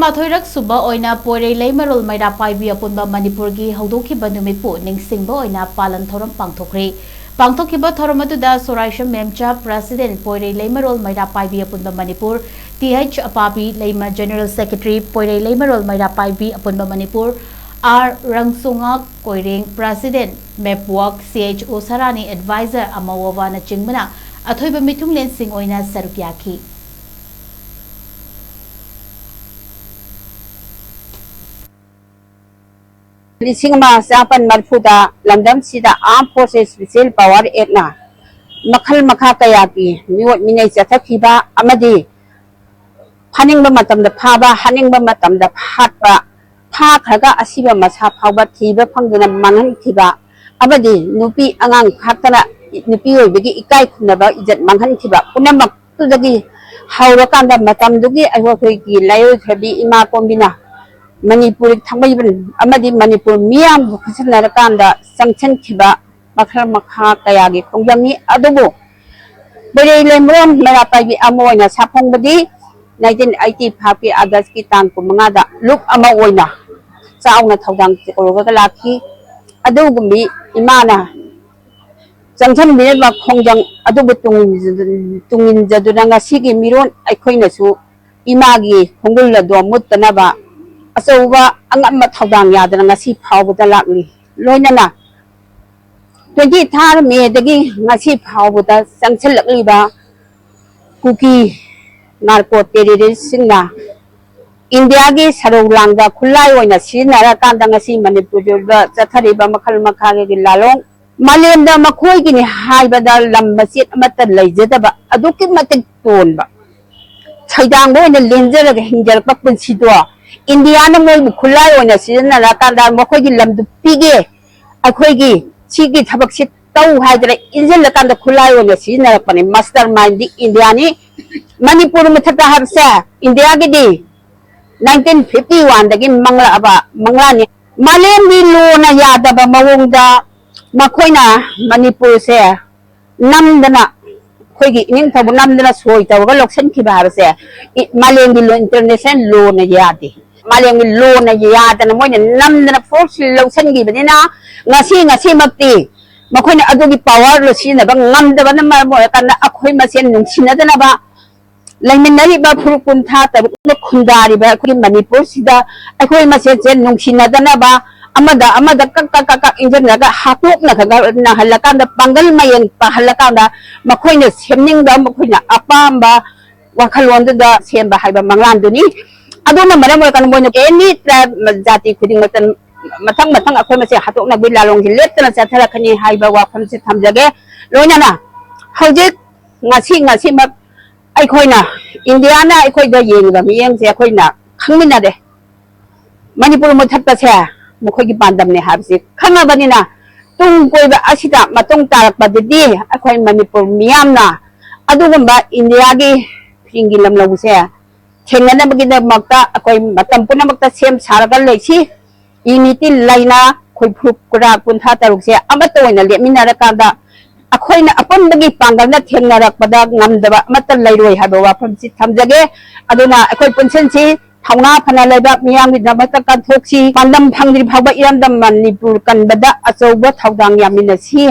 Rak Suba Oina Poirei Leimarol Meira Paibee Apunba Manipur gi Houdokhiba Numit pu Ningshingba Oina PALLAN THOURAM PANGTHOKKHRE PANGTHOKKHIBA THOURAM aduda Soraisham Memcha President Poirei Leimarol Meira Paibee Apunba Manipur Pabi Leima General Secretary Poirei Leimarol Meira Paibee Apunba Manipur Rangsunga Koireng President MEPWAK CHO Sarani Advisor Amawawa na Chingbana Athoiba Mithung Lensing Oina Sarukyaki Ningshingba Sapan Marfuda Lamdam Sida Armed Forces Special Power Etna Makal Makakayaki Miwat Minay Houdokhiba Amadi Haningba Matam the Paba Haningba Matam the Patba Pakaga Asiba Masa Paba Tiba Pangana Mangan Tiba Abadi Nupi Angang Katana Nupi Bigi Ikai Kunaba Ijat Mangan Tiba Unamak Tudagi Houdokanda Matam Dugi Awoki Layo Trabi Ima Kombina Manipuri Tangbayiban Amadi Manipur Miam Kusanakanda Sanction Kiba Makar Maka Kayagi Kongjami Adobo Poirei Leimarol Meira Paibee Amoina Sapong Badi 1980 Papi Agas Kitang Kumangada Look Ama Oina Sauna Todang Tikolaki Adogumi Imana Sanction Mirva Kongjang Adobo Tungin Jaduranga Sigi Miron Akoinasu Imagi Kongula do Mutanaba Asoba ang matawdang yada nga si Pau da lakli loina na 20 thar me dagi nga si Pau da sangchal lakli ba kuki narco terrorist na India gi sarong da khulai oina sinara kanda nga si Manipur da chathari ba makal makhage gi lalong malem da makhoi gi ni haiba da lambasit amata leijada ba aduki matik ton ba chaidang bo na lenjer ga hinjar pa punsi do India na mo khulai oina sina la kanda makhoi gi lamdu pige akhoi gi chigi thabak sit tau haidra injil la kanda khulai oina sina pani mastermind di India ni Manipur mathata harsa India gi di 1951 dagi mangla aba mangla ni malem ni lo na yada ba mawong da makhoi na Manipur se namdana khoi gi ning thabu namdana soi taw ga loksan ki ba se malem gi lo international lo na yadi Maling lo na yada na mo na namdana force loksan gi ba na ngasi makti makhoi na adugi power lo sina ba ngamda ba na mo kana akhoi masen nung sinada na ba Leiminari ba purukun tha ta na khundari ba khuri Manipur sida akhoi masen chen nung sinada na ba amada kak injan naga hatuk na kaga na halakan da panggal mayen pa halakan da makhoi na semning da makhoi na apamba wakhalon da sem ba haiba manglan du ni aduna maram kan mo any tribe jati khuding matan mathang akhoi ma se hatuk na bilalong hilet na sa thara khani haiba wa pham se thamjage loina na hojik ngasi ma akhoi na India na akhoi da yeng ga miyeng se akhoi na khangmina de Manipur mo thatta se makhoi gi pandam ne habsi khanga banina tung koiba asida matong tarak badidi akhoi Manipur miyam na adugamba India gi phingi lamlaw se thengana bagida makta akhoi matam puna makta sem saragal leisi unity laina khoi phrup kura puntha taruk se amato na leminara kada akhoi na apon bagi pangal na thengnarak pada ngamdaba matal lairoi haba wa phamsi thamjage aduna akhoi punchen si Hauna Pana Leba Miang with Namata Kantoksi, Pandam Pangri Paba Yandam Manipur Kanbada, Asoba Taudang Yaminasi,